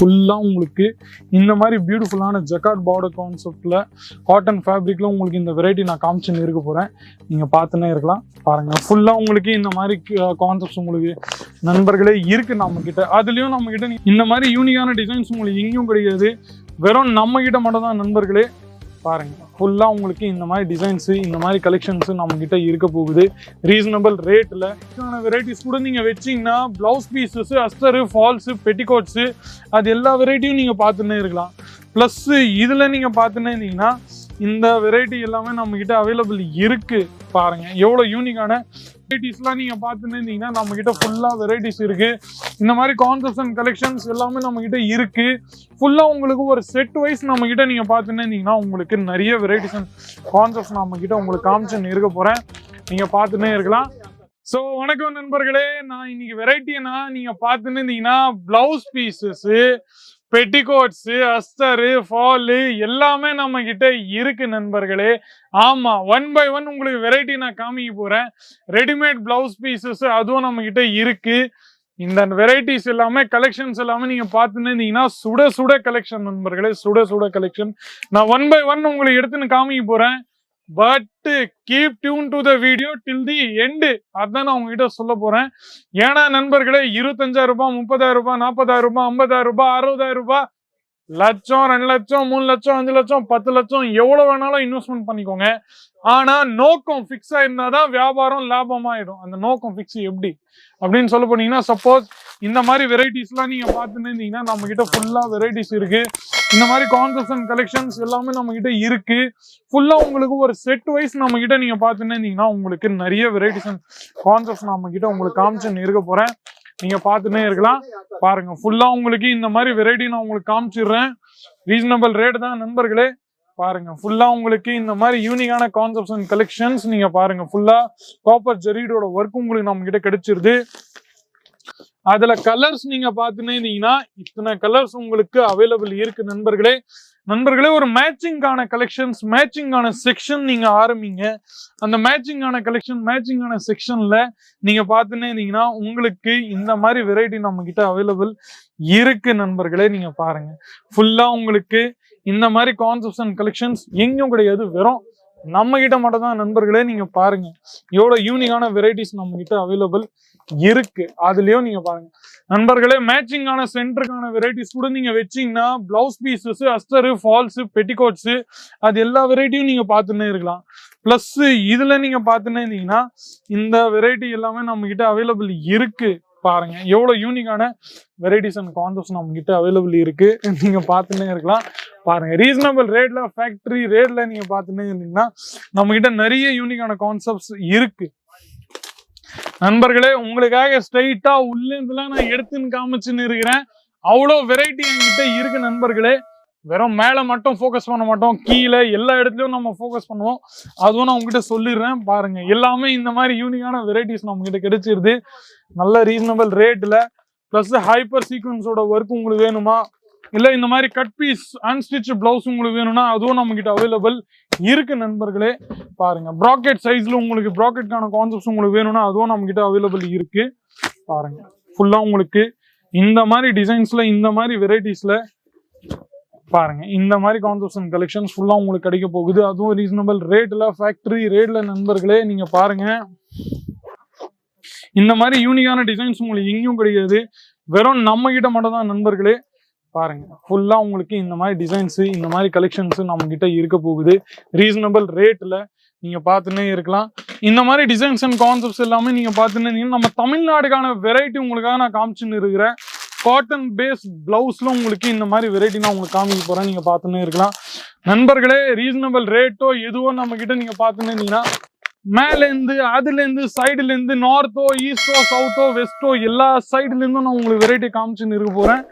ஃபுல்லா உங்களுக்கு இந்த மாதிரி பியூட்டிஃபுல்லான ஜக்கார்ட் பார்டர் கான்செப்ட்ல காட்டன் ஃபேப்ரிக்ல உங்களுக்கு இந்த வெரைட்டி நான் காமிச்சுன்னு இருக்க போறேன். நீங்க பார்த்துன்னே இருக்கலாம். பாருங்க, ஃபுல்லா உங்களுக்கு இந்த மாதிரி கான்செப்ட்ஸ் உங்களுக்கு நண்பர்களே இருக்கு நம்ம கிட்ட. அதுலயும் நம்ம கிட்ட இந்த மாதிரி யூனிக்கான டிசைன்ஸ் உங்களுக்கு எங்கேயும் கிடையாது, வெறும் நம்ம கிட்ட மட்டும் தான் நண்பர்களே. பாருங்க, ஃபுல்லா உங்களுக்கு இந்த மாதிரி டிசைன்ஸ், இந்த மாதிரி கலெக்ஷன்ஸ் நம்ம கிட்ட இருக்க போகுது ரீசனபிள் ரேட்ல. வெரைட்டிஸ் கூட நீங்க வச்சீங்கன்னா பிளவுஸ் பீசஸ், அஸ்டர், ஃபால்ஸ், பெட்டிகோட்ஸ் அது எல்லா வெரைட்டியும் நீங்க பார்த்துன்னே இருக்கலாம். பிளஸ் இதுல நீங்க பார்த்துன்னே இருந்தீங்கன்னா இந்த வெரைட்டி எல்லாமே நம்ம கிட்ட அவைலபிள் இருக்கு. பாருங்க எவ்வளவு யூனிக்கான வெரைட்டிஸ்லாம் நீங்க பார்த்துன்னு இருந்தீங்கன்னா நம்ம கிட்ட ஃபுல்லா வெரைட்டிஸ் இருக்கு. இந்த மாதிரி கான்செப்ட்ஸ் அண்ட் கலெக்ஷன்ஸ் எல்லாமே நம்ம கிட்ட இருக்கு. ஃபுல்லா உங்களுக்கு ஒரு செட் வைஸ் நம்ம கிட்ட நீங்க பார்த்துன்னு இருந்தீங்கன்னா உங்களுக்கு நிறைய வெரைட்டிஸ் அண்ட் கான்செப்ட்ஸ் நம்ம கிட்ட உங்களுக்கு காமிச்சுன்னு இருக்க போறேன். நீங்க பார்த்துன்னே இருக்கலாம். ஸோ வணக்கம் நண்பர்களே, நான் இன்னைக்கு வெரைட்டினா நீங்க பார்த்துன்னு இருந்தீங்கன்னா பிளவுஸ் பீசஸ், பெட்டிகோட்ஸ், அஸ்டர், ஃபால் எல்லாமே நம்ம கிட்ட இருக்கு நண்பர்களே. ஆமா, 1 by 1 உங்களுக்கு வெரைட்டி நான் காமிக்க போறேன். ரெடிமேட் பிளவுஸ் பீசஸ் அதுவும் நம்ம கிட்ட இருக்கு. இந்த வெரைட்டிஸ் எல்லாமே கலெக்ஷன்ஸ் எல்லாமே நீங்க பார்த்துன்னு இருந்தீங்கன்னா சுட சுட கலெக்ஷன் நண்பர்களே, சுட சுட கலெக்ஷன். நான் 1 by 1 உங்களுக்கு எடுத்துன்னு காமிக்க போறேன். But keep tune to the video till the end. அதான் நான் உங்ககிட்ட சொல்ல போறேன். ஏன்னா நண்பர்களே, 25,000 ரூபாய், 30,000 ரூபாய், 40,000 ரூபாய், 50,000 ரூபாய், 60,000 ரூபாய், லட்சம், 2 லட்சம், 3 லட்சம், 5 லட்சம், 10 லட்சம் எவ்வளவு வேணாலும் இன்வெஸ்ட்மெண்ட் பண்ணிக்கோங்க. ஆனா நோக்கம் பிக்ஸ் ஆயிருந்தாதான் வியாபாரம் லாபமாயிடும். அந்த நோக்கம் பிக்ஸ் எப்படி அப்படின்னு சொல்ல போனீங்கன்னா, சப்போஸ் இந்த மாதிரி வெரைட்டிஸ் எல்லாம் நீங்க பார்த்துன்னு இருந்தீங்கன்னா நம்ம கிட்ட ஃபுல்லா வெரைட்டிஸ் இருக்கு. இந்த மாதிரி கான்செப்ட்ஸ் அண்ட் கலெக்ஷன்ஸ் எல்லாமே நம்ம கிட்ட இருக்கு. ஃபுல்லா உங்களுக்கு ஒரு செட் வைஸ் நம்ம கிட்ட நீங்க பார்த்துன்னு இருந்தீங்கன்னா உங்களுக்கு நிறைய வெரைட்டிஸ் அண்ட் கான்செப்ட்ஸ் நம்ம கிட்ட உங்களுக்கு காமிச்சுன்னு இருக்க போறேன். நீங்க பார்த்துன்னே இருக்கலாம். பாருங்க, ஃபுல்லா உங்களுக்கு இந்த மாதிரி வெரைட்டி நான் உங்களுக்கு காமிச்சிடுறேன். ரீசனபிள் ரேட் தான் நண்பர்களே. பாருங்க, ஃபுல்லா உங்களுக்கு இந்த மாதிரி யூனிக்கான கான்செப்ட்ஸ் அண்ட் கலெக்ஷன்ஸ் நீங்க பாருங்க. ஃபுல்லா காப்பர் ஜெரீடோட ஒர்க் உங்களுக்கு நம்ம கிட்ட கிடைச்சிருது. அதுல கலர்ஸ் நீங்க பார்த்துன்னே இருந்தீங்கன்னா இத்தனை கலர்ஸ் உங்களுக்கு அவைலபிள் இருக்கு நண்பர்களே. நண்பர்களே, ஒரு மேட்சிங்கான கலெக்ஷன்ஸ், மேட்சிங்கான செக்ஷன் நீங்க ஆரம்பிங்க. அந்த மேட்சிங்கான கலெக்ஷன், மேட்சிங்கான செக்ஷன்ல நீங்க பார்த்துன்னே இருந்தீங்கன்னா உங்களுக்கு இந்த மாதிரி வெரைட்டி நம்ம கிட்ட அவைலபிள் இருக்கு நண்பர்களே. நீங்க பாருங்க, ஃபுல்லா உங்களுக்கு இந்த மாதிரி கான்செப்ட்ஸ் அண்ட் கலெக்ஷன்ஸ் எங்கேயும் கிடையாது, வெறும் நம்ம கிட்ட மட்டும் தான் நண்பர்களே. நீங்க பாருங்க எவ்வளவு யூனிக்கான வெரைட்டிஸ் நம்ம கிட்ட அவைலபிள் இருக்கு. அதுலயும் நீங்க பாருங்க நண்பர்களே, மேட்சிங்கான சென்டருக்கான வெரைட்டிஸ் கூட நீங்க வச்சீங்கன்னா பிளவுஸ் பீசஸ், அஸ்டர், ஃபால்ஸ், பெட்டிகோட்ஸ் அது எல்லா வெரைட்டியும் நீங்க பார்த்துன்னே இருக்கலாம். பிளஸ் இதுல நீங்க பார்த்துன்னே இருந்தீங்கன்னா இந்த வெரைட்டி எல்லாமே நம்ம கிட்ட அவைலபிள் இருக்கு. பாருங்க எவ்வளவு யூனிக்கான வெரைட்டிஸ் அண்ட் கான்செப்ட்ஸ் நம்ம கிட்ட அவைலபிள் இருக்கு. நீங்க பார்த்துன்னே இருக்கலாம். பாருங்க, ரீசனபிள் ரேட்ல, ஃபேக்டரி ரேட்ல நீங்க பார்த்துன்னே இருந்தீங்கன்னா நம்ம கிட்ட நிறைய யூனிக்கான கான்செப்ட்ஸ் இருக்கு நண்பர்களே. உங்களுக்காக ஸ்ட்ரைட்டா உள்ள இருந்துலாம் நான் எடுத்துன்னு காமிச்சுன்னு இருக்கிறேன். அவ்வளோ வெரைட்டி என்கிட்ட இருக்கு நண்பர்களே. வெறும் மேல மட்டும் ஃபோக்கஸ் பண்ண மாட்டோம், கீழே எல்லா இடத்துலயும் நம்ம ஃபோக்கஸ் பண்ணுவோம். அதுவும் நான் உங்ககிட்ட சொல்லிடுறேன். பாருங்க, எல்லாமே இந்த மாதிரி யூனிக்கான வெரைட்டிஸ் நம்ம கிட்ட கிடைச்சிருது நல்ல ரீசனபிள் ரேட்ல. பிளஸ் ஹைப்பர் சீக்வன்ஸோட ஒர்க் உங்களுக்கு வேணுமா, இல்ல இந்த மாதிரி கட் பீஸ் அன்ஸ்டிச் பிளவுஸ் உங்களுக்கு வேணும்னா அதுவும் நம்ம கிட்ட அவைலபிள் இருக்கு நண்பர்களே. பாருங்க, ப்ராக்கெட் சைஸ்ல உங்களுக்கு ப்ராக்கெட்கான கான்செப்ட்ஸ் உங்களுக்கு வேணும்னா அதுவும் நம்ம கிட்ட அவைலபிள் இருக்கு. பாருங்க, ஃபுல்லா உங்களுக்கு இந்த மாதிரி டிசைன்ஸ்ல, இந்த மாதிரி வெரைட்டிஸ்ல பாருங்க இந்த மாதிரி கான்செப்ட்ஸ் அண்ட் கலெக்ஷன்ஸ் ஃபுல்லா உங்களுக்கு கிடைக்க போகுது. அதுவும் ரீசனபிள் ரேட்ல, ஃபேக்டரி ரேட்ல நண்பர்களே. நீங்க பாருங்க, இந்த மாதிரி யூனிக்கான டிசைன்ஸ் உங்களுக்கு எங்கேயும் கிடையாது, வெறும் நம்ம கிட்ட மட்டும் தான் நண்பர்களே. பாருங்க, ஃபுல்லா உங்களுக்கு இந்த மாதிரி டிசைன்ஸ், இந்த மாதிரி கலெக்ஷன்ஸ் நம்ம கிட்ட இருக்க போகுது ரீசனபிள் ரேட்ல. நீங்க பார்த்துன்னே இருக்கலாம். இந்த மாதிரி டிசைன்ஸ் அண்ட் கான்செப்ட்ஸ் எல்லாமே நீங்க பார்த்துன்னு நம்ம தமிழ்நாடுக்கான வெரைட்டி உங்களுக்காக நான் காமிச்சுன்னு இருக்கிறேன். காட்டன் பேஸ் பிளவுஸ்ல உங்களுக்கு இந்த மாதிரி வெரைட்டி நான் உங்களுக்கு காமிக்க போறேன். நீங்க பார்த்துன்னே இருக்கலாம் நண்பர்களே. ரீசனபிள் ரேட்டோ எதுவோ நம்ம கிட்ட நீங்க பார்த்துன்னு இருந்தீங்கன்னா மேல இருந்து, அதுல இருந்து, சைடுல இருந்து, நார்த்தோ, ஈஸ்டோ, சவுத்தோ, வெஸ்டோ எல்லா சைடுல இருந்தும் நான் உங்களுக்கு வெரைட்டி காமிச்சுன்னு இருக்க போறேன்.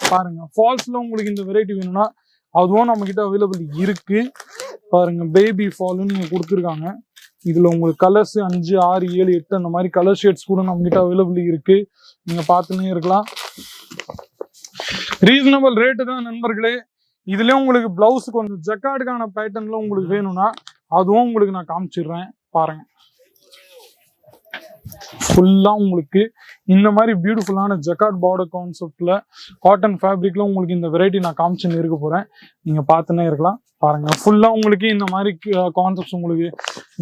பாருங்க, ஃபால்ஸ்ல உங்களுக்கு இந்த வெரைட்டி வேணும்னா அதுவும் நம்ம கிட்ட அவைலபிள் இருக்கு. பாருங்க, பேபி ஃபால்னு நீங்க கொடுத்துருக்காங்க. இதுல உங்களுக்கு கலர்ஸ் 5, 6, 7, 8 அந்த மாதிரி கலர் ஷேட்ஸ் கூட நம்ம கிட்ட அவைலபிள் இருக்கு. நீங்க பார்த்துன்னே இருக்கலாம். ரீசனபிள் ரேட்டு தான் நண்பர்களே. இதுல உங்களுக்கு பிளவுஸ் கொஞ்சம் ஜக்கார்டுக்கான பேட்டர்ன்ல உங்களுக்கு வேணும்னா அதுவும் உங்களுக்கு நான் காமிச்சிடுறேன். பாருங்க, ஃபுல்லா உங்களுக்கு இந்த மாதிரி பியூட்டிஃபுல்லான ஜக்கார்ட் பார்டர் கான்செப்ட்ல காட்டன் ஃபேப்ரிக்ல உங்களுக்கு இந்த வெரைட்டி நான் காமிச்சுன்னு இருக்க போறேன். நீங்க பார்த்துன்னே இருக்கலாம். பாருங்க ஃபுல்லா உங்களுக்கு இந்த மாதிரி கான்செப்ட்ஸ் உங்களுக்கு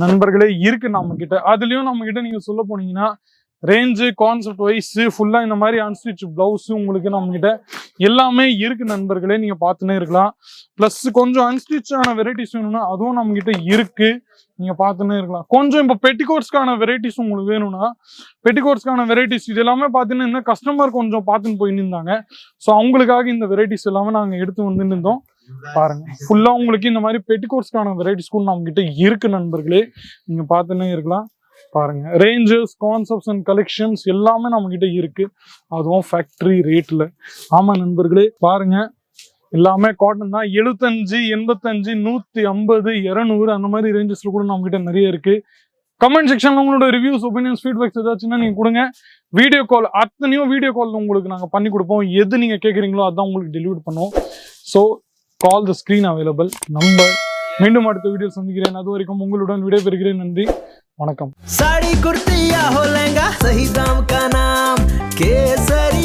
நண்பர்களே இருக்கு நம்ம கிட்ட. அதுலயும் நம்ம கிட்ட நீங்க சொல்ல போனீங்கன்னா ரேஞ்சு கான்செப்ட் வைஸ் ஃபுல்லா இந்த மாதிரி அன்ஸ்டிச் பிளவுஸ் உங்களுக்கு நம்ம கிட்ட எல்லாமே இருக்கு நண்பர்களே. நீங்க பார்த்துன்னே இருக்கலாம். பிளஸ் கொஞ்சம் அன்ஸ்டிச்சான வெரைட்டிஸ் வேணும்னா அதுவும் நம்ம கிட்ட இருக்கு. நீங்க பார்த்துன்னே இருக்கலாம். கொஞ்சம் இப்போ பெட்டிகோட்ஸ்க்கான வெரைட்டிஸ் உங்களுக்கு வேணும்னா பெட்டிகோட்ஸ்க்கான வெரைட்டிஸ் இது எல்லாமே பார்த்தீங்கன்னா இன்னும் கஸ்டமர் கொஞ்சம் பார்த்துன்னு போய் நின்றாங்க. ஸோ அவங்களுக்காக இந்த வெரைட்டிஸ் எல்லாமே நாங்கள் எடுத்து வந்து நின்றோம். பாருங்க ஃபுல்லா உங்களுக்கு இந்த மாதிரி பெட்டிகோட்ஸ்க்கான வெரைட்டிஸ் கூட நம்ம கிட்ட இருக்கு நண்பர்களே. நீங்க பார்த்துன்னே இருக்கலாம். பாருங்க ரேஞ்சஸ் கான்செப்ட்ஸ் அண்ட் கலெக்ஷன்ஸ் எல்லாமே நம்ம கிட்ட இருக்கு. அதுவும் ஃபேக்டரி ரேட்ல. ஆமா நண்பர்களே பாருங்க எல்லாமே காட்டன் தான். 75, 85, 150, 200 அந்த மாதிரி ரேஞ்சஸ்ல கூட நம்ம கிட்ட நிறைய இருக்கு. கமெண்ட் செக்ஷன்ல உங்களோட ரிவ்யூஸ் ஒப்பீனியன்ஸ் ஃபீட்பேக்ஸ் ஏதாச்சுன்னா நீங்க கொடுங்க. வீடியோ கால் அத்தனையும் வீடியோ கால் உங்களுக்கு நாங்க பண்ணி கொடுப்போம். எது நீங்க கேட்குறீங்களோ அதான் உங்களுக்கு டெலிவரி பண்ணுவோம். ஸோ கால் த ஸ்கிரீன் அவைலபிள் நம்பர். மீண்டும் அடுத்த வீடியோ சந்திக்கிறேன். அது வரைக்கும் உங்களுடன் விடைபெறுகிறேன். நன்றி வணக்கம். साड़ी कुर्ती या हो लहंगा सही दाम का नाम केसरी।